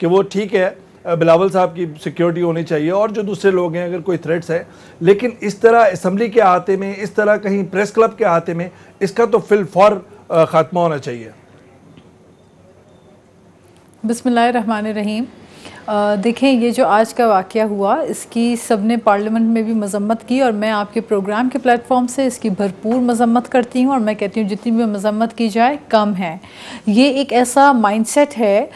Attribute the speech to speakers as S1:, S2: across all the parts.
S1: کہ وہ ٹھیک ہے بلاول صاحب کی سیکیورٹی ہونی چاہیے اور جو دوسرے لوگ ہیں اگر کوئی تھریٹس ہے، لیکن اس طرح اسمبلی کے احاطے میں، اس طرح کہیں پریس کلب کے احاطے میں اس کا تو فی الفور خاتمہ ہونا چاہیے۔
S2: بسم اللہ الرحمن الرحیم۔ دیکھیں یہ جو آج کا واقعہ ہوا اس کی سب نے پارلیمنٹ میں بھی مذمت کی، اور میں آپ کے پروگرام کے پلیٹ فارم سے اس کی بھرپور مذمت کرتی ہوں، اور میں کہتی ہوں جتنی بھی مذمت کی جائے کم ہے۔ یہ ایک ایسا مائنڈ سیٹ ہے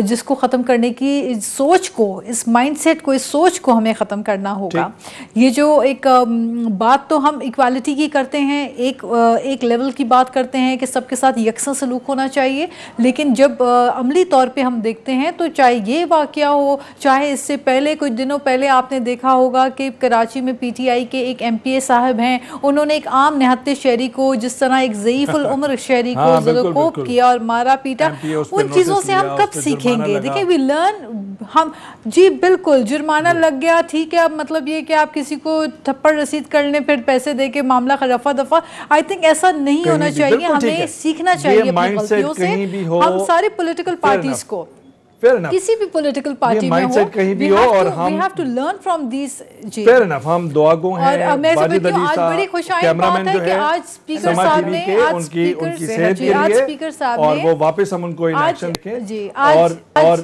S2: جس کو ختم کرنے کی سوچ کو، اس مائنڈ سیٹ کو، اس سوچ کو ہمیں ختم کرنا ہوگا۔ یہ جو ایک بات تو ہم ایکوالٹی کی کرتے ہیں، ایک لیول کی بات کرتے ہیں کہ سب کے ساتھ یکساں سلوک ہونا چاہیے، لیکن جب عملی طور پہ ہم دیکھتے ہیں تو چاہے یہ واقعہ ہو، چاہے اس سے پہلے کچھ دنوں پہلے آپ نے دیکھا ہوگا کہ کراچی میں پی ٹی آئی کے ایک ایم پی اے صاحب ہیں، انہوں نے ایک عام نہتے شہری کو جس طرح ایک ضعیف العمر شہری کو زدوکوب کیا اور مارا پیٹا، ان چیزوں سے ہم کب سیکھیں گے؟ دیکھیں وی لرن، ہم جی بالکل جرمانہ لگ گیا ٹھیک ہے، اب مطلب یہ کہ آپ کسی کو تھپڑ رسید کر لیں پھر پیسے دے کے معاملہ رفع دفع، آئی تھنک ایسا نہیں ہونا چاہیے، ہمیں سیکھنا چاہیے اپنی غلطیوں سے۔ ہم سارے پولیٹیکل پارٹیز کو، کسی بھی پولیٹیکل پارٹی میں ہو، we have to learn from these۔
S1: fair enough، ہم دعا گو ہیں واجد علی
S2: آج بڑی خوشائن
S1: کیمرامین
S2: بات ہے
S1: جو
S2: کہ
S1: ہے
S2: آج سپیکر
S1: سما
S2: صاحب
S1: ٹی وی
S2: نے،
S1: کے ان کی صحت کے لیے، اور وہ واپس ہم ان کو انیکشن دیں، اور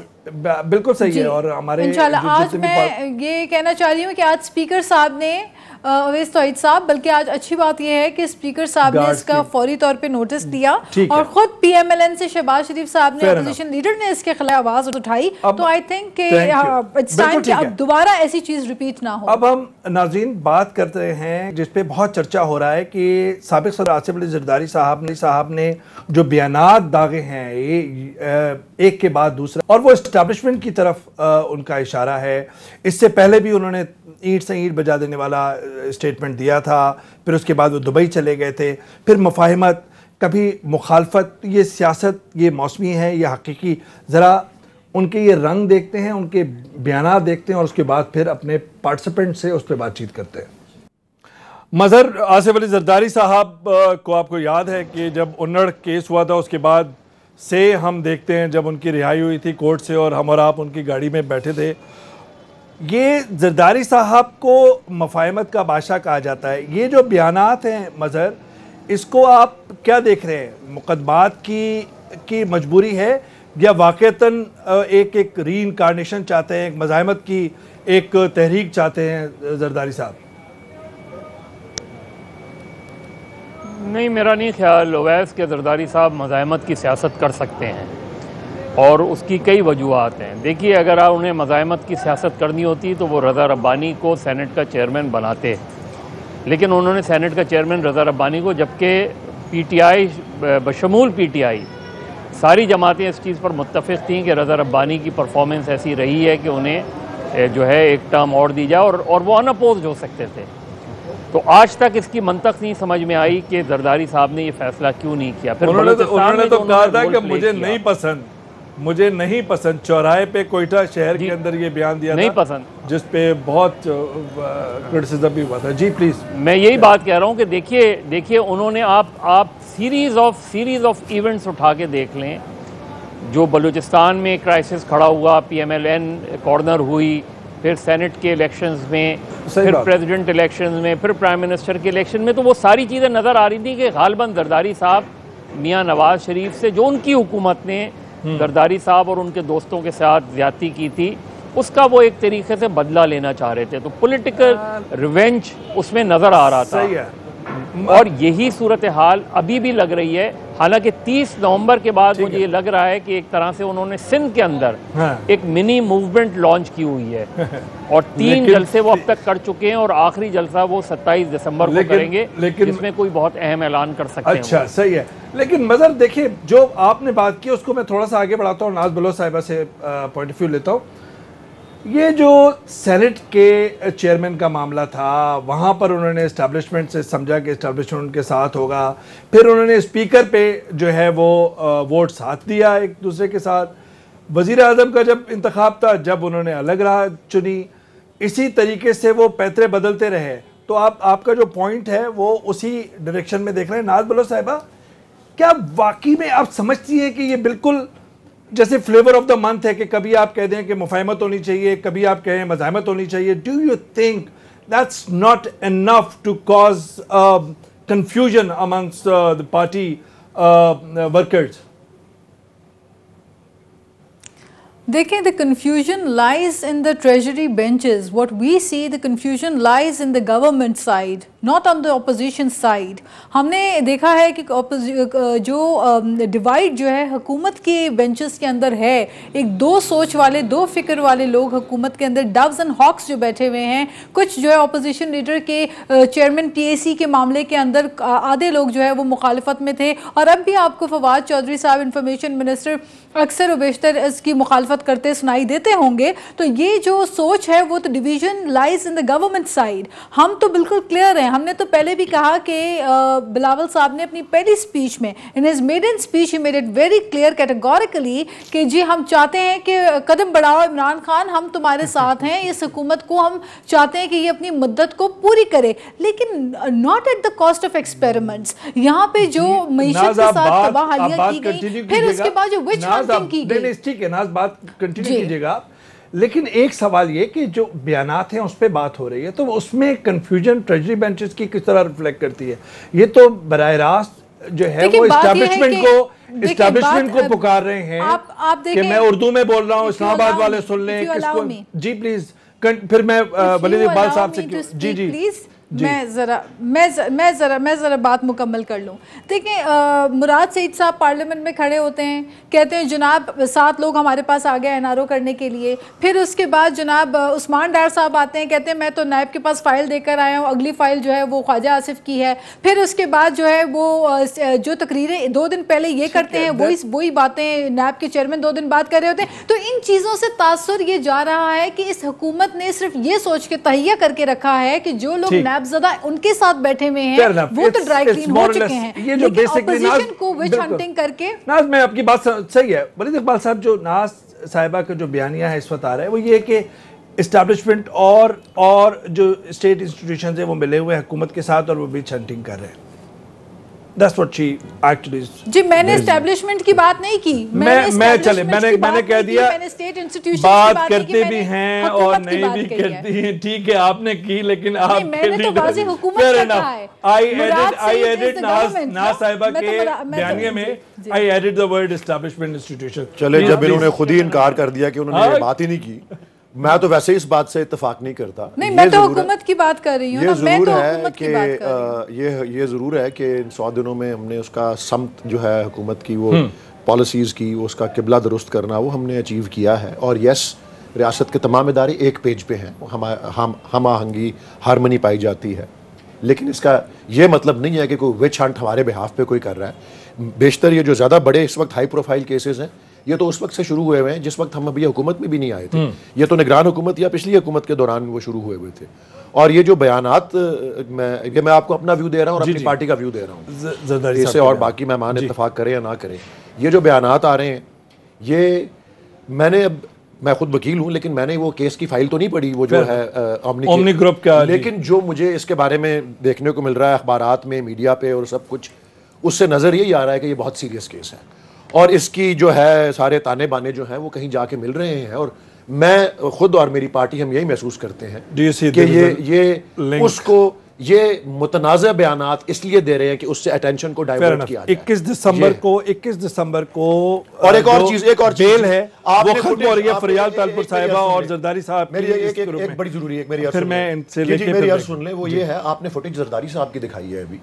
S1: بالکل صحیح ہے، اور ہمارے
S2: انشاءاللہ آج میں یہ کہنا چاہ رہی ہوں کہ آج سپیکر صاحب نے، اویس توحید صاحب، بلکہ آج اچھی بات یہ ہے کہ سپیکر صاحب نے اس کا فوری طور پہ نوٹس دیا، اور خود پی ایم ایل این سے شہباز شریف صاحب نے، اپوزیشن لیڈر نے اس کے خلاف آواز اٹھائی، تو آئی تھنک کہ اٹس ٹائم کہ اب دوبارہ ایسی چیز ریپیٹ نہ ہو۔
S1: اب ہم ناظرین بات کرتے ہیں جس پہ بہت چرچا ہو رہا ہے کہ سابق صدر آصف علی زرداری صاحب نے جو بیانات داغے ہیں ایک کے بعد دوسرا، اور وہ اسٹیبلشمنٹ کی طرف ان کا اشارہ ہے۔ اس سے پہلے بھی انہوں نے اینٹ سے اینٹ بجا دینے والا اسٹیٹمنٹ دیا تھا، پھر اس کے بعد وہ دبئی چلے گئے تھے، پھر مفاہمت، کبھی مخالفت۔ یہ سیاست، یہ موسمی ہے یا حقیقی؟ ذرا ان کے یہ رنگ دیکھتے ہیں، ان کے بیانات دیکھتے ہیں، اور اس کے بعد پھر اپنے پارٹیسپینٹ سے اس پہ بات چیت کرتے ہیں۔ مظہر، آصف علی زرداری صاحب کو آپ کو یاد ہے کہ جب انڑ کیس ہوا تھا اس کے بعد سے ہم دیکھتے ہیں جب ان کی رہائی ہوئی تھی کورٹ سے اور ہم اور آپ ان کی گاڑی میں بیٹھے تھے، یہ زرداری صاحب کو مفاہمت کا بادشاہ کہا جاتا ہے۔ یہ جو بیانات ہیں مظہر، اس کو آپ کیا دیکھ رہے ہیں؟ مقدمات کی مجبوری ہے یا واقعتاً ایک ری انکارنیشن چاہتے ہیں، ایک مزاحمت کی ایک تحریک چاہتے ہیں زرداری صاحب؟
S3: نہیں، میرا نہیں خیال اویس کہ زرداری صاحب مزاحمت کی سیاست کر سکتے ہیں، اور اس کی کئی وجوہات ہیں۔ دیکھیے، اگر انہیں مزاحمت کی سیاست کرنی ہوتی تو وہ رضا ربانی کو سینٹ کا چیئرمین بناتے، لیکن انہوں نے سینٹ کا چیئرمین رضا ربانی کو، جبکہ پی ٹی آئی بشمول پی ٹی آئی ساری جماعتیں اس چیز پر متفق تھیں کہ رضا ربانی کی پرفارمنس ایسی رہی ہے کہ انہیں جو ہے ایک ٹرم اور دی جائے، اور وہ ان اپوزڈ ہو سکتے تھے۔ تو آج تک اس کی منطق نہیں سمجھ میں آئی کہ زرداری صاحب نے یہ فیصلہ کیوں نہیں کیا۔ پھر
S1: انہوں نے تو کہا تھا کہ مجھے نہیں پسند، چوراہے پہ کوئٹہ شہر کے اندر یہ بیان دیا تھا، نہیں پسند، جس پہ بہت کرٹیسزم بھی ہوا تھا۔ جی پلیز،
S3: میں یہی بات کہہ رہا ہوں کہ دیکھیے انہوں نے آپ سیریز آف ایونٹس اٹھا کے دیکھ لیں، جو بلوچستان میں کرائسس کھڑا ہوا، P M L N corner ہوئی، پھر سینٹ کے الیکشنز میں، پھر پریزیڈنٹ الیکشنز میں، پھر پرائم منسٹر کے الیکشن میں، تو وہ ساری چیزیں نظر آ رہی تھیں کہ غالباً زرداری صاحب میاں نواز شریف سے، جو ان کی حکومت نے زرداری صاحب اور ان کے دوستوں کے ساتھ زیادتی کی تھی، اس کا وہ ایک طریقے سے بدلہ لینا چاہ رہے تھے، تو پولیٹیکل ریونج اس میں نظر آ رہا تھا۔ اور یہی صورتحال ابھی بھی لگ رہی ہے، حالانکہ 30 نومبر کے بعد مجھے یہ لگ رہا ہے کہ ایک طرح سے انہوں نے سندھ کے اندر ایک منی موومنٹ لانچ کی ہوئی ہے، اور 3 جلسے وہ اب تک کر چکے ہیں، اور آخری جلسہ وہ 27 دسمبر کو کریں گے، جس میں کوئی بہت اہم اعلان کر سکتے ہیں۔
S1: اچھا، صحیح ہے، لیکن مظہر دیکھیں جو آپ نے بات کی اس کو میں تھوڑا سا آگے بڑھاتا ہوں، ناز بلوچ صاحبہ سے پوائنٹ آف ویو لیتا ہوں۔ یہ جو سینٹ کے چیئرمین کا معاملہ تھا، وہاں پر انہوں نے اسٹیبلشمنٹ سے سمجھا کہ اسٹیبلشمنٹ ان کے ساتھ ہوگا، پھر انہوں نے اسپیکر پہ جو ہے وہ ووٹ ساتھ دیا ایک دوسرے کے ساتھ۔ وزیر اعظم کا جب انتخاب تھا، جب انہوں نے الگ راہ چنی، اسی طریقے سے وہ پیترے بدلتے رہے۔ تو آپ کا جو پوائنٹ ہے وہ اسی ڈائریکشن میں دیکھ رہے ہیں۔ ناز بلوچ صاحبہ، کیا واقعی میں آپ سمجھتی ہیں کہ یہ بالکل جیسے فلیور آف دا منتھ ہے کہ کبھی آپ کہہ دیں کہ مفاہمت ہونی چاہیے, کبھی آپ کہیں مزاحمت ہونی چاہیے. Do you think that's not enough to cause confusion amongst the party workers?
S2: دیکھیں, the confusion lies in the treasury benches. What we see, the confusion lies in the government side, not on the opposition side. ہم نے دیکھا ہے کہ جو divide جو ہے حکومت کے بینچز کے اندر ہے, ایک دو سوچ والے, دو فکر والے لوگ حکومت کے اندر, ڈوز اینڈ ہاکس جو بیٹھے ہوئے ہیں. کچھ جو ہے اپوزیشن لیڈر کے چیئرمین ٹی اے سی کے معاملے کے اندر آدھے لوگ جو ہے وہ مخالفت میں تھے, اور اب بھی آپ کو فواد چودھری صاحب انفارمیشن منسٹر اکثر و بیشتر اس کی مخالفت کرتے سنائی دیتے ہوں گے. تو یہ جو سوچ ہے وہ تو division لائز in the government side. ہم تو بالکل کلیئر ہیں, ہم نے تو پہلے بھی کہا کہ بلاول صاحب نے اپنی پہلی سپیچ میں, in his maiden speech he made it very clear categorically کہ جی ہم چاہتے ہیں کہ قدم بڑھاؤ عمران خان, ہم تمہارے ساتھ ہیں, اس حکومت کو ہم چاہتے ہیں کہ یہ اپنی مدت کو پوری کرے, لیکن not at the cost of experiments. یہاں پہ جو معیشت کے ساتھ تباہیاں کی گئی, پھر اس کے بعد جو وچ ہنٹنگ کی گئی.
S1: ٹھیک ہے ناز, بات کنٹینیو کیجیے گا, لیکن ایک سوال یہ کہ جو بیانات ہیں اس پہ بات ہو رہی ہے, تو اس میں کنفیوژن ٹریجری بینچز کی کس طرح ریفلیکٹ کرتی ہے؟ یہ تو براہ راست جو ہے وہ اسٹیبلشمنٹ کو پکار رہے ہیں کہ میں اردو میں بول رہا ہوں, اسلام آباد والے سن لیں. جی پلیز, پھر میں ولید اقبال صاحب سے, جی جی
S2: میں ذرا بات مکمل کر لوں. دیکھیں, مراد سعید صاحب پارلیمنٹ میں کھڑے ہوتے ہیں, کہتے ہیں جناب 7 لوگ ہمارے پاس آ گئے این آر او کرنے کے لیے. پھر اس کے بعد جناب عثمان ڈار صاحب آتے ہیں, کہتے ہیں میں تو نائب کے پاس فائل دے کر آیا ہوں, اگلی فائل جو ہے وہ خواجہ آصف کی ہے. پھر اس کے بعد جو ہے وہ جو تقریریں 2 دن پہلے یہ کرتے ہیں وہی باتیں نائب کے چیئرمین 2 دن بعد کر رہے ہوتے ہیں. تو ان چیزوں سے تاثر یہ جا رہا ہے کہ اس حکومت نے صرف یہ سوچ کے تہیہ کر کے رکھا ہے کہ جو لوگ نائب زدہ ان کے ساتھ بیٹھے ہوئے ہیں وہ تو ڈرائی کلین ہو چکے ہیں, لیکن اپوزیشن کو وچ ہنٹنگ کر کے.
S1: ناز, میں آپ کی بات صحیح ہے ولید اقبال صاحب, جو ناز صاحبہ کا جو بیانیہ ہے اس وقت آ رہا ہے وہ یہ کہ اسٹیبلشمنٹ اور جو اسٹیٹ انسٹیٹیوشنز ہیں وہ ملے ہوئے حکومت کے ساتھ اور وہ وچ ہنٹنگ کر رہے ہیں. That's what she actually is.
S2: جی میں نے اسٹیبلشمنٹ کی بات نہیں کی,
S1: میں نے کہہ دیا بات کرتے بھی ہیں اور نہیں بھی کرتی ہیں. ٹھیک ہے آپ نے کی, لیکن آپ
S2: میں نے تو واضح حکومت کہا ہے.
S1: I added ناز صاحبہ کے بیانیے میں I added the word establishment institution.
S4: چلے جب انہوں نے خود ہی انکار کر دیا کہ انہوں نے یہ بات ہی نہیں کی, میں تو ویسے اس بات سے اتفاق نہیں کرتا.
S2: نہیں, میں تو حکومت کی بات کر رہی ہوں, میں تو حکومت کی بات کر رہی ہوں.
S4: یہ ضرور ہے کہ ان 100 دنوں میں ہم نے اس کا سمت جو ہے حکومت کی وہ پالیسیز کی, اس کا قبلہ درست کرنا, وہ ہم نے اچیو کیا ہے. اور یس, ریاست کے تمام ادارے ایک پیج پہ ہیں, ہم آہنگی ہارمنی پائی جاتی ہے, لیکن اس کا یہ مطلب نہیں ہے کہ کوئی وچ ہنٹ ہمارے بہاف پہ کوئی کر رہا ہے. بیشتر یہ جو زیادہ بڑے اس وقت ہائی پروفائل کیسز ہیں یہ تو اس وقت سے شروع ہوئے ہوئے ہیں جس وقت ہم ابھی حکومت میں بھی نہیں آئے تھے. یہ تو نگران حکومت یا پچھلی حکومت کے دوران وہ شروع ہوئے تھے. اور یہ جو بیانات, میں آپ کو اپنا ویو دے رہا ہوں اور اپنی پارٹی کا ویو دے رہا ہوں, اس سے اور باقی مہمان اتفاق کریں یا نہ کریں, یہ جو بیانات آ رہے ہیں یہ میں خود وکیل ہوں, لیکن میں نے وہ کیس کی فائل تو نہیں پڑھی وہ جو ہے اومنی
S1: گروپ کا,
S4: لیکن جو مجھے اس کے بارے میں دیکھنے کو مل رہا ہے اخبارات میں, میڈیا پہ اور سب کچھ, اس سے نظر یہی آ رہا ہے کہ یہ بہت سیریس کیس ہے. اور اس کی جو ہے سارے تانے بانے جو ہیں وہ کہیں جا کے مل رہے ہیں, اور میں خود اور میری پارٹی ہم یہی محسوس کرتے ہیں کہ یہ اس کو یہ متنازع بیانات اس لیے دے رہے ہیں کہ اس سے اٹینشن کو ڈائیورٹ کیا جائے.
S1: 21 دسمبر کو
S4: اور ایک اور چیز
S1: بیل ہے وہ ختم ہو رہی ہے فریال طالپور صاحبہ اور زرداری صاحب.
S4: میری ایک بڑی ضروری ہے, میری عرض سن لیں, وہ یہ ہے آپ نے فوٹیج زرداری صاحب کی دکھائی ہے, ابھی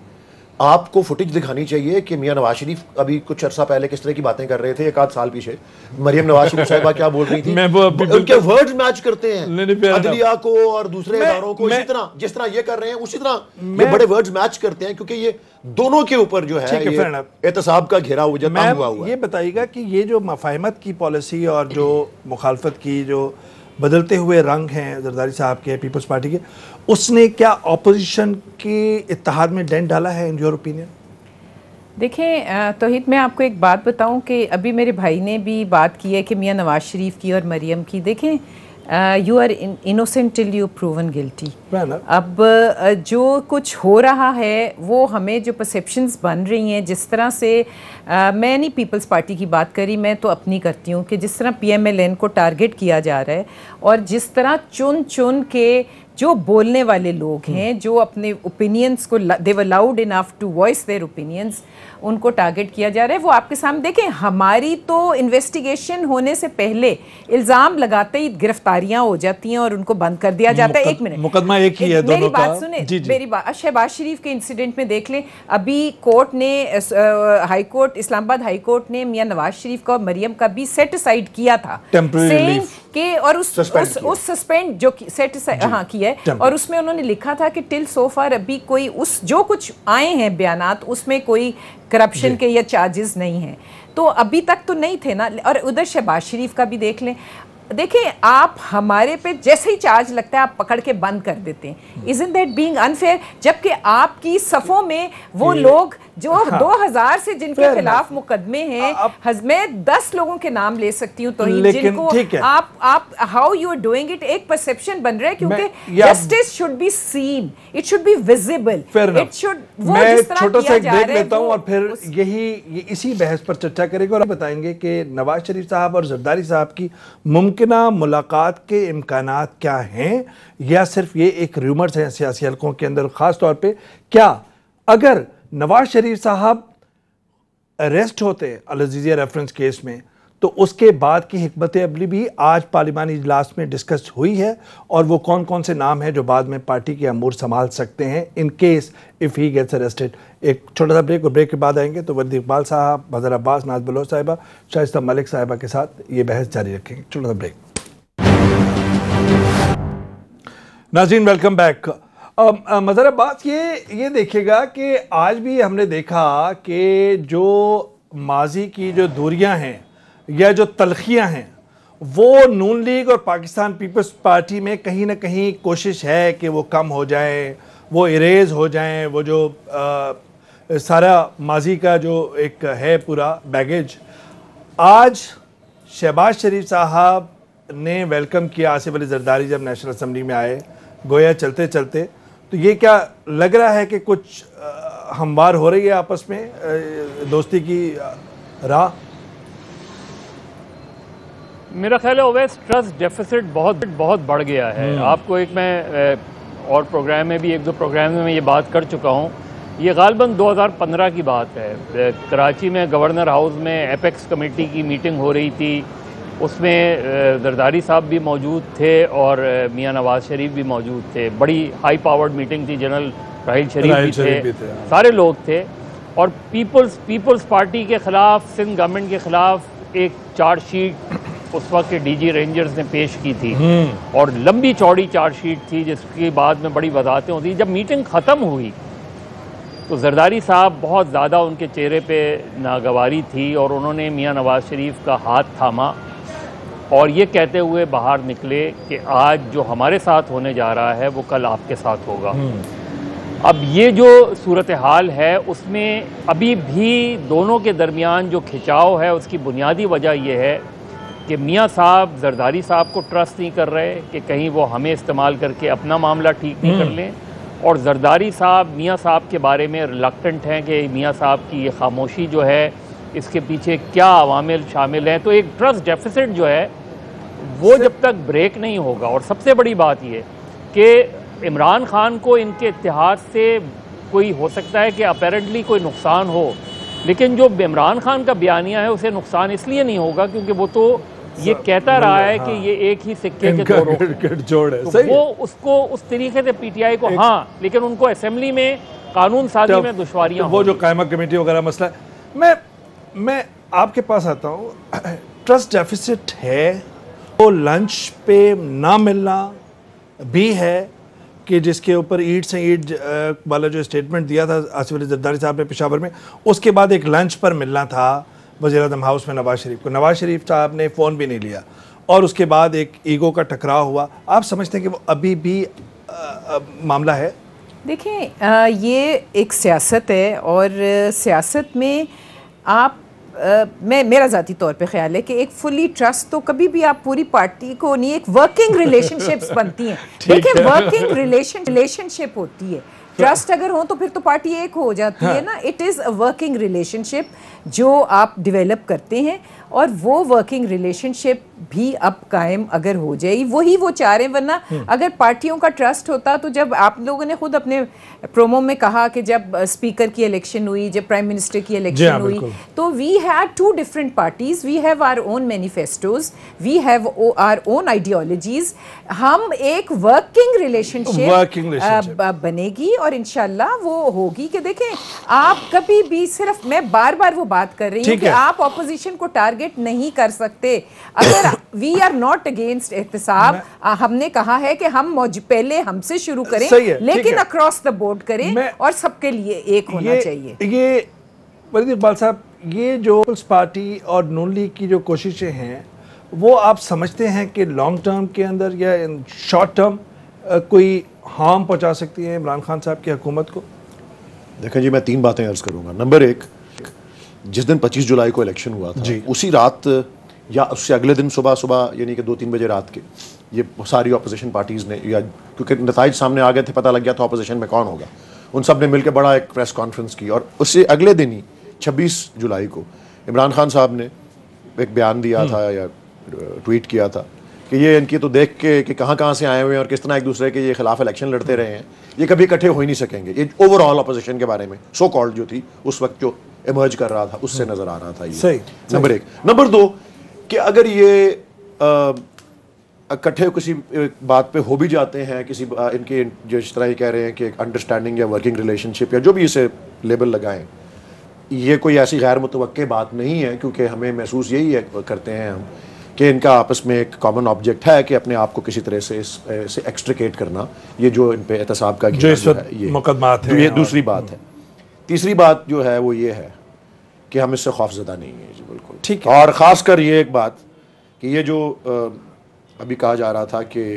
S4: آپ کو فوٹیج دکھانی چاہیے کہ میاں نواز شریف ابھی کچھ عرصہ پہلے کس طرح کی باتیں کر رہے تھے, 1 سال پیچھے مریم نواز شریف صاحبہ کیا بول رہی تھی, ان کے ورڈز میچ کرتے ہیں عدلیہ کو اور دوسرے اداروں کو, اسی طرح جس طرح یہ کر رہے ہیں اسی طرح یہ بڑے ورڈز میچ کرتے ہیں, کیونکہ یہ دونوں کے اوپر جو ہے احتساب کا گھیرا ہوا ہے.
S1: یہ بتائیے گا کہ یہ جو مفاہمت کی پالیسی اور جو مخالفت کی جو بدلتے ہوئے رنگ ہیں زرداری صاحب کے, پیپلز پارٹی کے, اس نے کیا اپوزیشن کے اتحاد میں ڈینٹ ڈالا ہے ان یور اوپینین؟
S5: دیکھیں توحید, میں آپ کو ایک بات بتاؤں کہ ابھی میرے بھائی نے بھی بات کی ہے کہ میاں نواز شریف کی اور مریم کی. دیکھیں you are innocent till you proven guilty.
S1: Well,
S5: اب جو کچھ ہو رہا ہے وہ ہمیں جو پرسیپشنز بن رہی ہیں جس طرح سے میں نہیں پیپلز پارٹی کی بات کری, میں تو اپنی کرتی ہوں کہ جس طرح PMLN کو ٹارگٹ کیا جا رہا ہے اور جس طرح چن کے جو بولنے والے لوگ ہیں جو اپنے اوپینینس کو they were loud enough to voice their opinions ان کو ٹارگٹ کیا جا رہا ہے. وہ آپ کے سامنے دیکھیں, ہماری تو انویسٹیگیشن ہونے سے پہلے الزام لگاتے ہی گرفتاریاں ہو جاتی ہیں اور ان کو بند کر دیا جاتا ہے. ایک منٹ,
S1: مقدمہ ایک ہی ہے
S5: میری بات سنیں, میری بات شہباز شریف کے انسیڈنٹ میں دیکھ لیں, ابھی کورٹ نے ہائی کورٹ اسلام آباد ہائی کورٹ نے میاں نواز شریف کا اور مریم کا بھی سیٹ اسائڈ کیا تھا کہ اور اس سسپینڈ جو سیٹ ہاں کیا ہے, اور اس میں انہوں نے لکھا تھا کہ ٹل سو فار ابھی کوئی اس جو کچھ آئے ہیں بیانات اس میں کوئی کرپشن کے یا چارجز نہیں ہیں, تو ابھی تک تو نہیں تھے نا. اور ادھر شہباز شریف کا بھی دیکھ لیں, دیکھیں آپ ہمارے پہ جیسے ہی چارج لگتا ہے آپ پکڑ کے بند کر دیتے ہیں. isn't that being unfair؟ جبکہ آپ کی صفوں میں وہ لوگ جو 2000 سے جن کے خلاف مقدمے ہیں, میں 10 لوگوں کے نام لے سکتی ہوں توہین, جن کو آپ how you are doing it, ایک پرسیپشن بن رہا ہے کیونکہ justice should be seen, it should be visible, it should. میں
S1: چھوٹا سا ایک بریک لیتا ہوں اور پھر اسی بحث پر چرچا کریں گے اور بتائیں گے کہ نواز شریف صاحب اور زرداری صاحب کی ممکنہ ملاقات کے امکانات کیا ہیں, یا صرف یہ ایک ریومرز ہیں سیاسی حلقوں کے اندر. خاص طور پہ کیا اگر نواز شریف صاحب اریسٹ ہوتے العزیزیہ ریفرنس کیس میں تو اس کے بعد کی حکمت عملی بھی آج پارلیمانی اجلاس میں ڈسکس ہوئی ہے, اور وہ کون کون سے نام ہیں جو بعد میں پارٹی کے امور سنبھال سکتے ہیں in case if he gets arrested. ایک چھوٹا سا بریک, اور بریک کے بعد آئیں گے تو وردی اقبال صاحب, مظہر عباس, ناز بلوچ صاحبہ, شائستہ ملک صاحبہ کے ساتھ یہ بحث جاری رکھیں گے. چھوٹا سا بریک. ناظرین ویلکم بیک. مظہر عباس, یہ دیکھے گا کہ آج بھی ہم نے دیکھا کہ جو ماضی کی جو دوریاں ہیں یا جو تلخیاں ہیں وہ نون لیگ اور پاکستان پیپلز پارٹی میں کہیں نہ کہیں کوشش ہے کہ وہ کم ہو جائیں, وہ اریز ہو جائیں, وہ جو سارا ماضی کا جو ایک ہے پورا بیگیج. آج شہباز شریف صاحب نے ویلکم کیا آصف علی زرداری جب نیشنل اسمبلی میں آئے, گویا چلتے چلتے, تو یہ کیا لگ رہا ہے کہ کچھ ہموار ہو رہی ہے آپس میں دوستی کی راہ؟
S3: میرا خیال ہے اویس ٹرسٹ ڈیفیسٹ بہت بڑھ گیا ہے. آپ کو ایک میں اور پروگرام میں بھی ایک دو پروگرام میں یہ بات کر چکا ہوں, یہ غالباً 2015 کی بات ہے. کراچی میں گورنر ہاؤس میں ایپیکس کمیٹی کی میٹنگ ہو رہی تھی, اس میں زرداری صاحب بھی موجود تھے اور میاں نواز شریف بھی موجود تھے. بڑی ہائی پاورڈ میٹنگ تھی, جنرل راحیل شریف بھی تھے, سارے لوگ تھے. اور پیپلز پارٹی کے خلاف, سندھ گورنمنٹ کے خلاف ایک چارج شیٹ اس وقت کے ڈی جی رینجرز نے پیش کی تھی, اور لمبی چوڑی چارج شیٹ تھی جس کی بعد میں بڑی وضاحتیں ہوتی. جب میٹنگ ختم ہوئی تو زرداری صاحب بہت زیادہ ان کے چہرے پہ ناگواری تھی, اور انہوں نے میاں نواز شریف کا ہاتھ تھاما اور یہ کہتے ہوئے باہر نکلے کہ آج جو ہمارے ساتھ ہونے جا رہا ہے وہ کل آپ کے ساتھ ہوگا. اب یہ جو صورتحال ہے اس میں ابھی بھی دونوں کے درمیان جو کھچاؤ ہے اس کی بنیادی وجہ یہ ہے کہ میاں صاحب زرداری صاحب کو ٹرسٹ نہیں کر رہے کہ کہیں وہ ہمیں استعمال کر کے اپنا معاملہ ٹھیک نہیں کر لیں, اور زرداری صاحب میاں صاحب کے بارے میں ریلکٹنٹ ہیں کہ میاں صاحب کی یہ خاموشی جو ہے اس کے پیچھے کیا عوامل شامل ہیں. تو ایک ٹرسٹ ڈیفیسٹ جو ہے وہ جب تک بریک نہیں ہوگا, اور سب سے بڑی بات یہ کہ عمران خان کو ان کے اتحاد سے کوئی ہو سکتا ہے کہ اپیرنٹلی کوئی نقصان ہو, لیکن جو عمران خان کا بیانیہ ہے اسے نقصان اس لیے نہیں ہوگا کیونکہ وہ تو یہ کہتا رہا ہے کہ یہ ایک ہی سکے کے دو رخ ہیں. وہ اس کو اس طریقے سے پی ٹی آئی کو, ہاں لیکن ان کو اسمبلی میں قانون سازی میں دشواریاں,
S1: وہ جو قائمہ کمیٹی وغیرہ مسئلہ ہے. میں آپ کے پاس آتا ہوں, ٹرسٹ ڈیفیسٹ ہے, وہ لنچ پہ نہ ملنا بھی ہے کہ جس کے اوپر اینٹ سے اینٹ والا جو اسٹیٹمنٹ دیا تھا آصف علی زرداری صاحب نے پشاور میں, اس کے بعد ایک لنچ پر ملنا تھا وزیر اعظم ہاؤس میں نواز شریف کو. نواز شریف صاحب نے فون بھی نہیں لیا, اور اس کے بعد ایک ایگو کا ٹکراؤ ہوا. آپ سمجھتے ہیں کہ وہ ابھی بھی معاملہ ہے؟
S5: دیکھیں یہ ایک سیاست ہے, اور سیاست میں آپ میں میرا ذاتی طور پہ خیال ہے کہ ایک فلی ٹرسٹ تو کبھی بھی آپ پوری پارٹی کو نہیں, ایک ورکنگ ریلیشن شپس بنتی ہیں, دیکھیں ورکنگ ریلیشن شپ ہوتی ہے. ٹرسٹ اگر ہو تو پھر تو پارٹی ایک ہو جاتی ہے نا. It is a working relationship جو آپ ڈیولپ کرتے ہیں, اور وہ ورکنگ ریلیشن شپ بھی اب قائم اگر ہو جائے, وہی وہ چاہ رہے ہیں. ورنہ اگر پارٹیوں کا ٹرسٹ ہوتا تو جب آپ لوگوں نے خود اپنے پرومو میں کہا کہ جب اسپیکر کی الیکشن ہوئی, جب پرائم منسٹر کی الیکشن ہوئی, تو we had two different parties, we have our own manifestos, we have our own ideologies. ہم ایک ورکنگ ریلیشن شپ بنے گی اور انشاءاللہ وہ ہوگی. کہ دیکھیں آپ کبھی بھی صرف, میں بار بار وہ بات کر رہی ہوں کہ آپ اپوزیشن کو ٹارگٹ نہیں کر سکتے. اگر وی آر ناٹ اگینسٹ احتساب, ہم نے کہا ہے کہ ہم پہلے ہم سے شروع کریں لیکن اکراس دا بورڈ کریں اور سب کے لیے ایک ہونا چاہیے.
S1: یہ ولید اقبال صاحب, یہ جو پیپلز پارٹی اور نون لیگ کی جو کوششیں ہیں وہ آپ سمجھتے ہیں کہ لانگ ٹرم کے اندر یا شارٹ ٹرم کوئی ہارم پہنچا سکتی ہیں عمران خان صاحب کی حکومت کو؟
S4: دیکھیں جی, میں 3 باتیں عرض کروں گا. نمبر 1, جس دن 25 جولائی کو الیکشن ہوا تھا اسی رات یا اس سے اگلے دن صبح یعنی کہ 2-3 بجے رات کے یہ ساری اپوزیشن پارٹیز نے, یا کیونکہ نتائج سامنے آ گئے تھے, پتہ لگ گیا تھا اپوزیشن میں کون ہوگا, ان سب نے مل کے بڑا ایک پریس کانفرنس کی. اور اس سے اگلے دن ہی 26 جولائی کو عمران خان صاحب نے ایک بیان دیا تھا یا ٹویٹ کیا تھا کہ یہ ان کی تو دیکھ کے کہ کہاں سے آئے ہوئے ہیں اور کس طرح ایک دوسرے کے یہ خلاف الیکشن لڑتے رہے ہیں, یہ کبھی اکٹھے ہو ہی نہیں سکیں گے. یہ اوور آل اپوزیشن کے بارے میں سو کالڈ جو تھی اس وقت جو ایمرج کر رہا تھا اس سے نظر آ رہا تھا یہ. نمبر 1. نمبر 2 کہ اگر یہ اکٹھے کسی بات پہ ہو بھی جاتے ہیں, کسی ان کے جو اس طرح یہ کہہ رہے ہیں کہ انڈرسٹینڈنگ یا ورکنگ ریلیشن شپ یا جو بھی اسے لیبل لگائیں, یہ کوئی ایسی غیر متوقع بات نہیں ہے, کیونکہ ہمیں محسوس یہی کرتے ہیں ہم کہ ان کا آپس میں ایک کامن آبجیکٹ ہے کہ اپنے آپ کو کسی طرح سے ایکسٹریکیٹ کرنا. یہ جو ان پہ احتساب کا جو
S1: ہے مقدمات ہیں,
S4: یہ دوسری بات ہے. تیسری بات جو ہے وہ یہ ہے کہ ہم اس سے خوف زدہ نہیں ہیں. جی بالکل ٹھیک ہے. اور خاص کر یہ ایک بات کہ یہ جو ابھی کہا جا رہا تھا کہ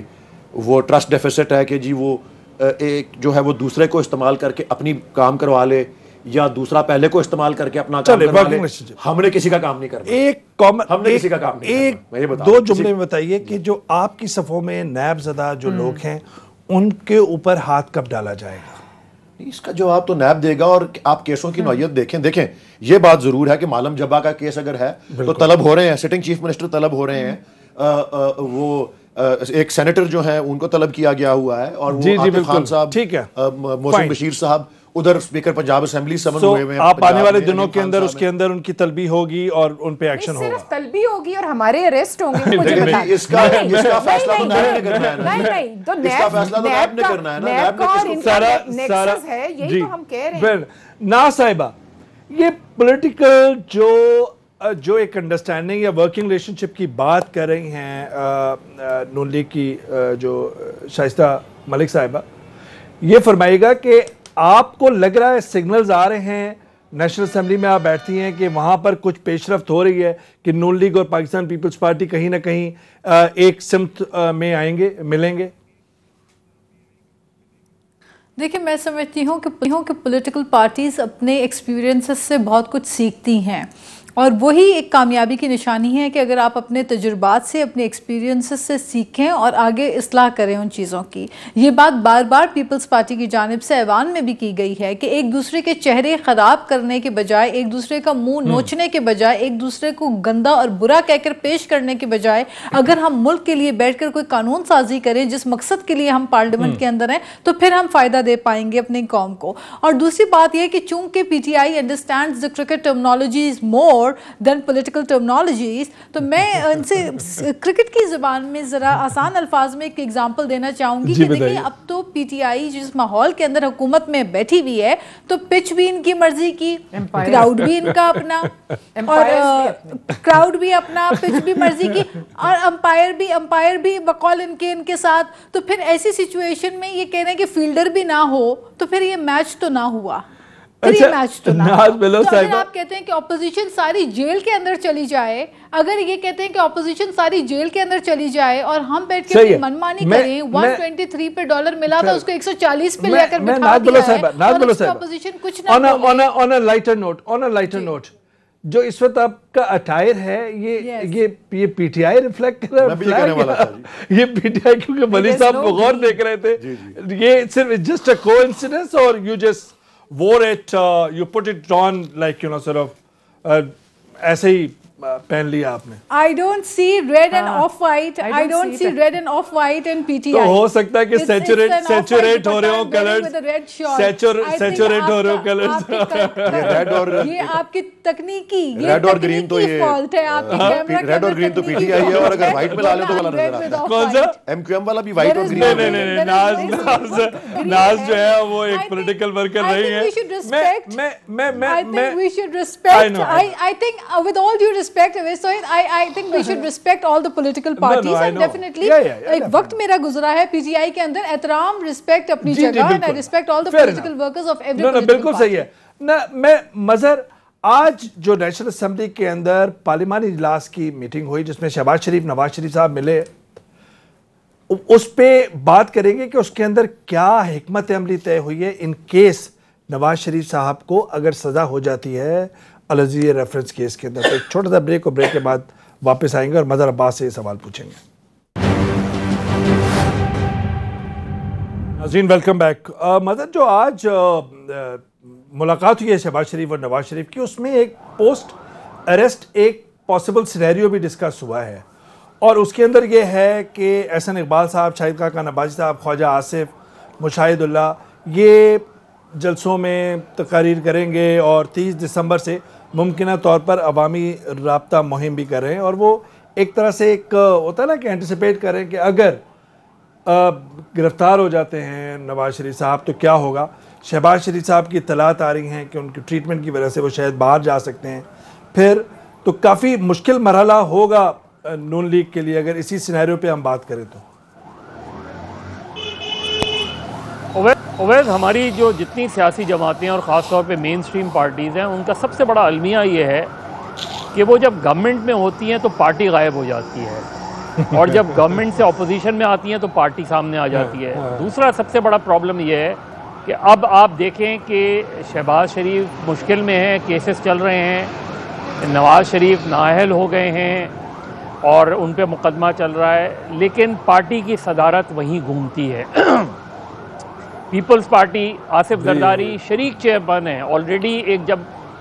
S4: وہ ٹرسٹ ڈیفیسٹ ہے کہ جی وہ ایک جو ہے وہ دوسرے کو استعمال کر کے اپنی کام کروا لے یا دوسرا پہلے کو استعمال کر کے اپنا کام کروا لے, ہم نے کسی کا کام نہیں کرنا. ہم نے کسی کا کام نہیں کرنا.
S1: 2 جملے میں بتائیے کہ جو آپ کی صفوں میں نیب زدہ جو لوگ ہیں ان کے اوپر ہاتھ کب ڈالا جائے گا؟
S4: اس کا جواب تو نیب دے گا. اور آپ کیسوں کی نوعیت دیکھیں یہ بات ضرور ہے کہ معلم جبا کا کیس اگر ہے تو طلب ہو رہے ہیں, سٹنگ چیف منسٹر طلب ہو رہے ہیں, وہ ایک سینیٹر جو ہیں ان کو طلب کیا گیا ہوا ہے, اور وہ عاطف خان صاحب, محسن بشیر صاحب ادھر اسپیکر پنجاب اسمبلی سمن ہوئے ہوئے ہیں.
S1: آپ آنے والے دنوں کے اندر اس کے اندر ان کی طلبی ہوگی اور ان پہ ایکشن ہوگا.
S5: صرف طلبی ہوگی اور ہمارے اریسٹ ہوں گے. مجھے بتائیں
S4: اس کا فیصلہ تو نیب نے کرنا ہے نا.
S5: نہیں تو
S4: اس کا فیصلہ تو نیب نے کرنا ہے نا.
S5: نیب کا اور ان کا نیکسس ہے, یہی تو ہم کہہ رہے ہیں.
S1: ناز صاحبہ, یہ پولیٹیکل جو ایک انڈرسٹینڈنگ یا ورکنگ ریلیشن شپ کی بات کر رہی ہیں نون لیگ کی جو شائستہ ملک صاحبہ, یہ فرمائے گا کہ آپ کو لگ رہا ہے سگنلز آ رہے ہیں نیشنل اسمبلی میں آپ بیٹھتی ہیں کہ وہاں پر کچھ پیش رفت ہو رہی ہے کہ نون لیگ اور پاکستان پیپلز پارٹی کہیں نہ کہیں ایک سمت میں آئیں گے, ملیں گے؟
S2: دیکھیں میں سمجھتی ہوں کہ پولیٹیکل پارٹیز اپنے ایکسپیرینسز سے بہت کچھ سیکھتی ہیں, اور وہی ایک کامیابی کی نشانی ہے کہ اگر آپ اپنے تجربات سے, اپنے ایکسپیرینسز سے سیکھیں اور آگے اصلاح کریں ان چیزوں کی. یہ بات بار بار پیپلز پارٹی کی جانب سے ایوان میں بھی کی گئی ہے کہ ایک دوسرے کے چہرے خراب کرنے کے بجائے, ایک دوسرے کا منہ نوچنے کے بجائے, ایک دوسرے کو گندا اور برا کہہ کر پیش کرنے کے بجائے اگر ہم ملک کے لیے بیٹھ کر کوئی قانون سازی کریں جس مقصد کے لیے ہم پارلیمنٹ کے اندر ہیں, تو پھر ہم فائدہ دے پائیں گے اپنی قوم کو. اور دوسری بات یہ کہ چونکہ P T I understands the cricket terminologies more than political terminologies, تو میں ان سے کرکٹ کی زبان میں ذرا آسان الفاظ میں ایک ایگزامپل دینا چاہوں گی کہ دیکھیں اب تو پی ٹی آئی جس ماحول کے اندر حکومت میں بیٹھی ہوئی ہے تو پچ بھی ان کی مرضی کی, کراؤڈ بھی ان کا اپنا, اور کراؤڈ بھی اپنا, پچ بھی مرضی کی, اور امپائر بھی بقول ان کے ساتھ. تو پھر ایسی سچویشن میں یہ کہہ رہے ہیں کہ فیلڈر بھی نہ ہو تو پھر یہ میچ تو نہ ہوا. اگر آپ کہتے ہیں کہ اپوزیشن ساری جیل کے اندر چلی جائے, اگر یہ کہتے ہیں کہ اپوزیشن ساری جیل کے اندر چلی جائے اور ہم بیٹھ کے اپنی منمانی کریں, 123 پہ ڈالر ملا تھا اس کو 140 پہ لے کر بٹھا دیا ہے, اور اس کو اپوزیشن کچھ نہ
S1: on a lighter note, جو اس وقت آپ کا اٹائر ہے یہ پی ٹی آئی ریفلیکٹ کر رہا ہے یہ پی ٹی آئی کیونکہ ولی صاحب بغور دیکھ رہے تھے یہ صرف جسٹ اے کوئنسیڈنس اور you just wore it you put it on like you know سort of ایسے ہی پہن لیا آپ نے.
S2: I don't see red and off-white. I don't see red and off-white and PTI.
S1: تو ہو سکتا ہے کہ سیچوریٹ ہو رہے ہوں کلرز, سیچوریٹ ہو رہے ہوں کلرز.
S2: یہ آپ کی تکنیکی
S4: ریڈ اور گرین تو یہ
S2: فالٹ ہے آپ کی کیمرہ
S4: ریڈ اور گرین تو پی ٹی آئی ہے اور اگر وائٹ میں لا لیں تو والا نظر آتا ہے.
S1: کون سا
S4: ایم کیو ایم والا بھی وائٹ اور گرین.
S1: نہیں ناز جو ہے وہ ایک پولیٹیکل ورکر نہیں ہے.
S2: I think we should respect. I think with all due respect, I think we should respect all the political parties and definitely ایک وقت میرا گزرا ہے پی ٹی آئی کے اندر احترام respect اپنی جگہ and I respect all the political workers of every political party.
S1: بالکل صحیح ہے. میں مظہر آج جو نیشنل اسمبلی کے اندر پارلیمانی اجلاس کی میٹنگ ہوئی جس میں شہباز شریف نواز شریف صاحب ملے, اس پہ بات کریں گے کہ اس کے اندر کیا حکمت عملی طے ہوئی ہے ان کیس نواز شریف صاحب کو اگر سزا ہو جاتی ہے العزیز ریفرنس کیس کے اندر. تو ایک چھوٹا سا بریک اور بریک کے بعد واپس آئیں گے اور مظہر عباس سے یہ سوال پوچھیں گے. ناظرین ویلکم بیک. مظہر جو آج ملاقات ہوئی ہے شہباز شریف اور نواز شریف کی, اس میں ایک پوسٹ اریسٹ ایک پاسبل سینیریو بھی ڈسکس ہوا ہے اور اس کے اندر یہ ہے کہ احسن اقبال صاحب, شاہد خاقان عباسی صاحب, خواجہ آصف, مشاہد اللہ یہ جلسوں میں تقاریر کریں گے اور 30 دسمبر سے ممکنہ طور پر عوامی رابطہ مہم بھی کر رہے ہیں اور وہ ایک طرح سے ایک ہوتا ہے نا کہ اینٹیسپیٹ کریں کہ اگر گرفتار ہو جاتے ہیں نواز شریف صاحب تو کیا ہوگا. شہباز شریف صاحب کی اطلاعات آ رہی ہیں کہ ان کی ٹریٹمنٹ کی وجہ سے وہ شاید باہر جا سکتے ہیں, پھر تو کافی مشکل مرحلہ ہوگا نون لیگ کے لیے اگر اسی سینیریو پہ ہم بات کریں تو.
S3: اویس ہماری جو جتنی سیاسی جماعتیں اور خاص طور پہ مین سٹریم پارٹیز ہیں ان کا سب سے بڑا المیہ یہ ہے کہ وہ جب گورنمنٹ میں ہوتی ہیں تو پارٹی غائب ہو جاتی ہے اور جب گورنمنٹ سے اپوزیشن میں آتی ہیں تو پارٹی سامنے آ جاتی ہے. دوسرا سب سے بڑا پرابلم یہ ہے کہ اب آپ دیکھیں کہ شہباز شریف مشکل میں ہیں, کیسز چل رہے ہیں, نواز شریف نااہل ہو گئے ہیں اور ان پہ مقدمہ چل رہا ہے, لیکن پارٹی کی صدارت وہیں گھومتی ہے. پیپلز پارٹی آصف زرداری شریک چیئرمین ہیں آلریڈی.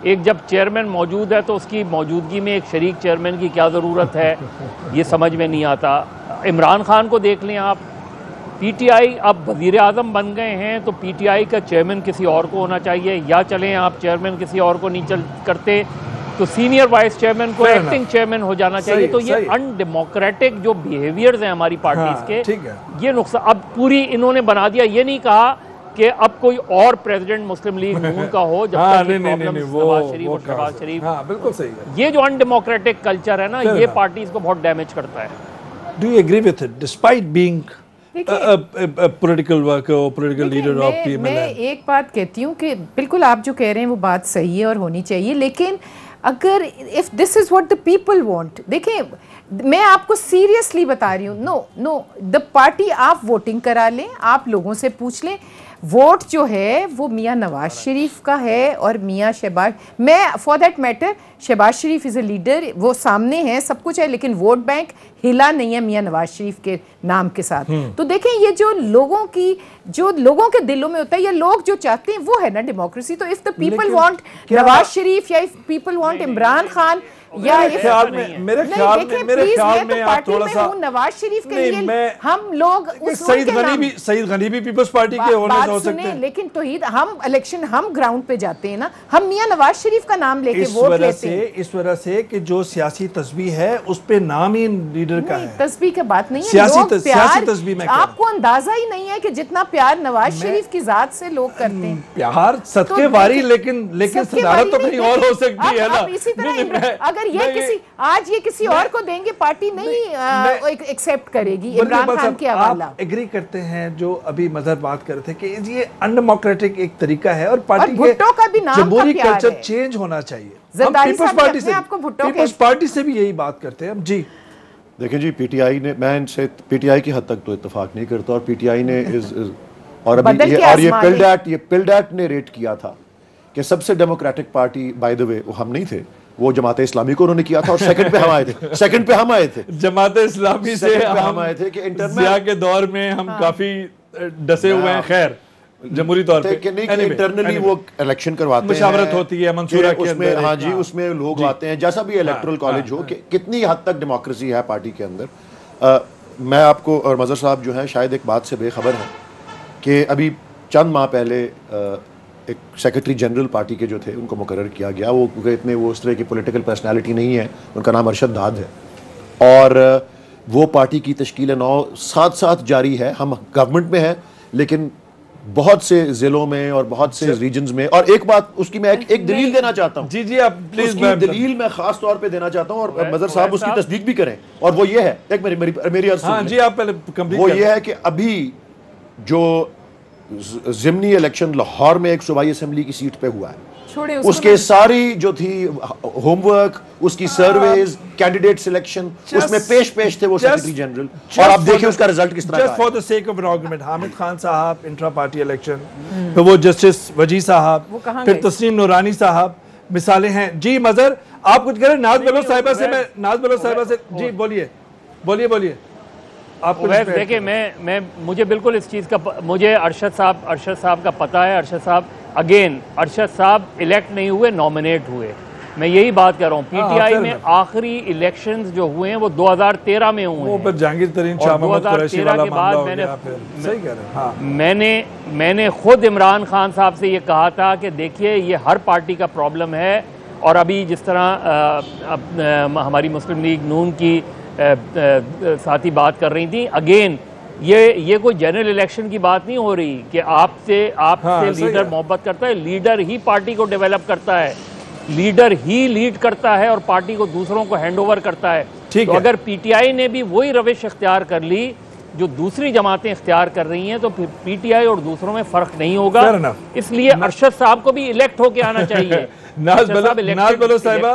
S3: ایک جب چیئرمین موجود ہے تو اس کی موجودگی میں ایک شریک چیئرمین کی کیا ضرورت ہے یہ سمجھ میں نہیں آتا. عمران خان کو دیکھ لیں آپ, پی ٹی آئی اب وزیر اعظم بن گئے ہیں تو پی ٹی آئی کا چیئرمین کسی اور کو ہونا چاہیے, یا چلیں آپ چیئرمین کسی اور کو نہیں کرتے تو سینئر وائس چیئرمین کو ایکٹنگ چیئرمین ہو جانا چاہیے. تو یہ ان ڈیموکریٹک جو بیہیویئرز ہیں ہماری پارٹیز کے, یہ نقصان اب پوری انہوں نے بنا دیا. یہ نہیں کہا کہ اب کوئی اور پریزیڈنٹ مسلم لیگ نون کا ہو جب تک نواز شریف اور شہباز شریف.
S1: بالکل صحیح ہے.
S3: یہ جو ان ڈیموکریٹک کلچر ہے نا یہ پارٹیز کو بہت ڈیمیج کرتا ہے.
S1: Do you agree with it despite being political worker political leader of P M L?
S5: میں ایک بات کہتی ہوں کہ بالکل آپ جو کہہ رہے ہیں وہ بات صحیح ہے اور ہونی چاہیے, لیکن اگر if this is what the people want, دیکھیں میں آپ کو سیریسلی بتا رہی ہوں, نو دا پارٹی آپ ووٹنگ کرا لیں, آپ لوگوں سے پوچھ لیں. ووٹ جو ہے وہ میاں نواز شریف کا ہے اور میاں شہباز, میں for that matter Shahbaz Sharif is a leader, وہ سامنے ہیں, سب کچھ ہے, لیکن ووٹ بینک ہلا نہیں ہے میاں نواز شریف کے نام کے ساتھ. تو دیکھیں یہ جو لوگوں کے دلوں میں ہوتا ہے, یہ لوگ جو چاہتے ہیں وہ ہے نا ڈیموکریسی. تو if the people want Nawaz Sharif یا if people want Imran Khan یا
S1: میرے خیال میں آپ تھوڑا سا
S5: نواز شریف کے لیے ہم لوگ
S1: سعید غنی بھی پیپلز پارٹی کے ہونے سے ہو سکتے ہیں,
S5: لیکن توحید ہم الیکشن ہم گراؤنڈ پہ جاتے ہیں نا, ہم میاں نواز شریف کا نام لے کے ووٹ لیتے ہیں.
S1: اس وجہ سے کہ جو سیاسی تسبیح ہے اس پہ نام ہی لیڈر کا ہے.
S5: تسبیح کی بات نہیں ہے,
S1: سیاسی تسبیح میں
S5: آپ کو اندازہ ہی نہیں ہے کہ جتنا پیار نواز شریف کی ذات سے لوگ کرتے ہیں.
S1: پیار صدقے واری, لیکن صدارت تو کہیں اور ہو سکتی ہے نا.
S5: اسی طرح اگر آج یہ کسی اور کو دیں گے پارٹی نہیں ایکسیپٹ کرے گی عمران خان کے حوالہ.
S1: آپ ایگری کرتے ہیں جو ابھی مظہر بات کر رہے تھے کہ یہ ان ڈیموکریٹک ایک طریقہ ہے اور پارٹی کے جمہوری کلچر چینج ہونا چاہیے. پیپلز پارٹی سے بھی یہی بات کرتے ہیں ہم. جی
S4: دیکھیں جی, پی ٹی آئی نے, میں ان سے پی ٹی آئی کی حد تک تو اتفاق نہیں کرتا, اور پی ٹی آئی نے اور یہ پلڈیٹ نے ریٹ کیا تھا کہ سب سے ڈیموکریٹک پارٹی, بائی دا وے وہ ہم نہیں تھے, وہ جماعت اسلامی کو انہوں نے کیا تھا، اور سیکنڈ پہ ہم آئے تھے
S1: جماعت اسلامی سے
S4: ہم آئے تھے کہ
S1: ضیاء کے دور میں ہم کافی ڈسے ہوئے ہیں، خیر جمہوری طور پہ
S4: انٹرنلی وہ الیکشن کرواتے ہیں،
S1: مشاورت ہوتی ہے منصورہ کے اندر،
S4: ہاں جی، اس میں لوگ آتے ہیں، جیسا بھی الیکٹرل کالج ہو، کہ کتنی حد تک ڈیموکریسی ہے پارٹی کے اندر. میں آپ کو اور مظہر صاحب جو ہیں شاید ایک بات سے بے خبر ہیں کہ ابھی چند ماہ پہلے ایک سیکرٹری جنرل پارٹی کے جو تھے ان کو مقرر کیا گیا. وہ اتنے وہ اس طرح کی پولیٹیکل پرسنالٹی نہیں ہے، ان کا نام ارشد داد ہے، اور وہ پارٹی کی تشکیل نو ساتھ ساتھ جاری ہے. ہم گورنمنٹ میں ہیں لیکن بہت سے ضلعوں میں اور بہت سے ریجنز میں. اور ایک بات اس کی میں ایک دلیل دینا چاہتا ہوں،
S1: جی آپ پلیز،
S4: اس کی دلیل میں خاص طور پہ دینا چاہتا ہوں، اور مظہر صاحب اس کی تصدیق بھی کریں. اور وہ یہ ہے، ایک میری عرض
S1: ہاں جی آپ پہلے کمپلیٹ.
S4: وہ یہ ہے کہ ابھی جو ضمنی الیکشن لاہور میں ایک صوبائی اسمبلی کی سیٹ پہ ہوا ہے، اس کے ساری جو تھی ہوم ورک، اس کی سرویز، کینڈیڈیٹ سلیکشن، اس میں پیش تھے وہ سیکرٹری جنرل. اور آپ دیکھیں اس کا رزلٹ کس طرح کا ہے.
S1: Just for the sake of an argument, Hamid Khan صاحب انٹرا پارٹی الیکشن، پھر وہ جسٹس وجی صاحب، پھر تسنیم نورانی صاحب، مثالیں ہیں. جی مظہر آپ کچھ کریں. ناز بلوچ صاحبہ سے جی بولیے آپ کو.
S3: دیکھیں میں مجھے بالکل اس چیز کا، مجھے ارشد صاحب کا پتہ ہے. ارشد صاحب الیکٹ نہیں ہوئے، نامنیٹ ہوئے. میں یہی بات کر رہا ہوں. پی ٹی آئی میں آخری الیکشنز جو ہوئے ہیں وہ 2013 میں ہوئے ہیں.
S1: وہ جہانگیر ترین شاہ محمد قریشی والا معاملہ ہو گیا. صحیح کہہ رہے ہیں.
S3: میں نے خود عمران خان صاحب سے یہ کہا تھا کہ دیکھیے یہ ہر پارٹی کا پرابلم ہے. اور ابھی جس طرح ہماری مسلم لیگ نون کی ساتھی بات کر رہی تھیں، اگین یہ کوئی جنرل الیکشن کی بات نہیں ہو رہی کہ آپ سے لیڈر محبت کرتا ہے. لیڈر ہی پارٹی کو ڈیولپ کرتا ہے، لیڈر ہی لیڈ کرتا ہے اور پارٹی کو دوسروں کو ہینڈ اوور کرتا ہے. تو اگر پی ٹی آئی نے بھی وہی روش اختیار کر لی جو دوسری جماعتیں اختیار کر رئی ہیں تو پھر پی ٹی آئی اور دوسروں میں فرق نہیں ہوگا. اس لیے ارشد صاحب کو بھی الیکٹ ہو کے آنا چاہیے.
S1: ناز بلوچ صاحبہ،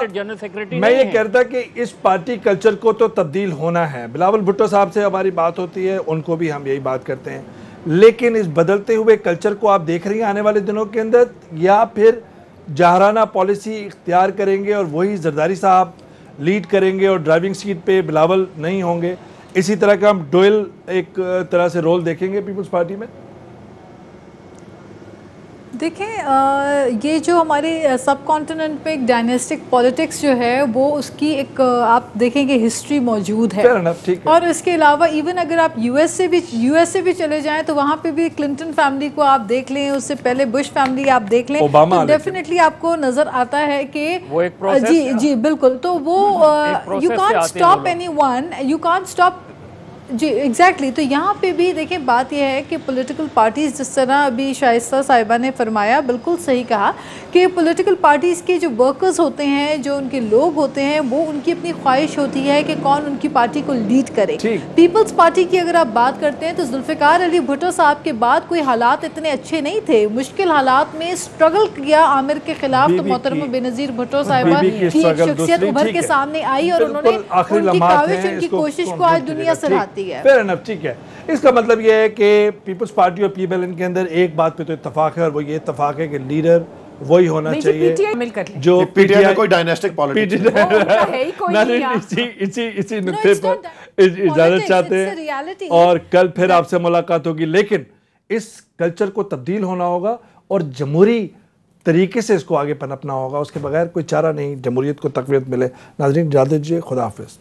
S1: میں یہ کہتا کہ اس پارٹی کلچر کو تو تبدیل ہونا ہے. بلاول بھٹو صاحب سے ہماری بات ہوتی ہے، ان کو بھی ہم یہی بات کرتے ہیں. لیکن اس بدلتے ہوئے کلچر کو آپ دیکھ رہی ہیں آنے والے دنوں کے اندر، یا پھر جاہرانہ پالیسی اختیار کریں گے اور وہی زرداری صاحب لیڈ کریں گے اور ڈرائیونگ سیٹ پہ بلاول نہیں ہوں گے؟ اسی طرح کا ہم ڈوئل ایک طرح سے رول دیکھیں گے پیپلز پارٹی میں.
S2: دیکھیں یہ جو ہمارے سب کانٹیننٹ پہ ایک ڈائنیسٹک پولیٹکس جو ہے وہ اس کی ایک آپ دیکھیں گے ہسٹری موجود ہے. اور اس کے علاوہ ایون اگر آپ یو ایس سے بھی چلے جائیں تو وہاں پہ بھی کلنٹن فیملی کو آپ دیکھ لیں، اس سے پہلے بش فیملی آپ دیکھ لیں، تو ڈیفینیٹلی آپ کو نظر آتا ہے کہ جی بالکل. تو وہ you can't stop anyone, you can't stop. جی ایگزیکٹلی. تو یہاں پہ بھی دیکھیں بات یہ ہے کہ پولیٹیکل پارٹیز، جس طرح ابھی شائستہ صاحبہ نے فرمایا، بالکل صحیح کہا کہ پولیٹیکل پارٹیز کے جو ورکرز ہوتے ہیں، جو ان کے لوگ ہوتے ہیں، وہ ان کی اپنی خواہش ہوتی ہے کہ کون ان کی پارٹی کو لیڈ کرے. پیپلز پارٹی کی اگر آپ بات کرتے ہیں تو ذوالفقار علی بھٹو صاحب کے بعد کوئی حالات اتنے اچھے نہیں تھے. مشکل حالات میں اسٹرگل کیا عامر کے خلاف، تو محترمہ بے نظیر بھٹو صاحبہ کی ایک شخصیت ابھر کے سامنے آئی اور انہوں نے ان کی کاوش، ان کی کوشش کو آج دنیا سراہتی ہے.
S1: فیر انف. ٹھیک ہے. اس کا مطلب یہ ہے کہ پیپلز پارٹی اور پی ایل این کے اندر ایک بات پہ تو اتفاق ہے، اور وہ یہ اتفاق ہے کہ لیڈر وہی ہونا چاہیے جو پی ٹی آئی میں کوئی ڈائنیسٹک پالیٹکس اسی نقطے پر اجازت چاہتے ہیں. اور کل پھر آپ سے ملاقات ہوگی، لیکن اس کلچر کو تبدیل ہونا ہوگا اور جمہوری طریقے سے اس کو آگے پنپنا ہوگا. اس کے بغیر کوئی چارہ نہیں جمہوریت کو تقویت ملے. ناظرین اجازت دیجیے، خدا حافظ.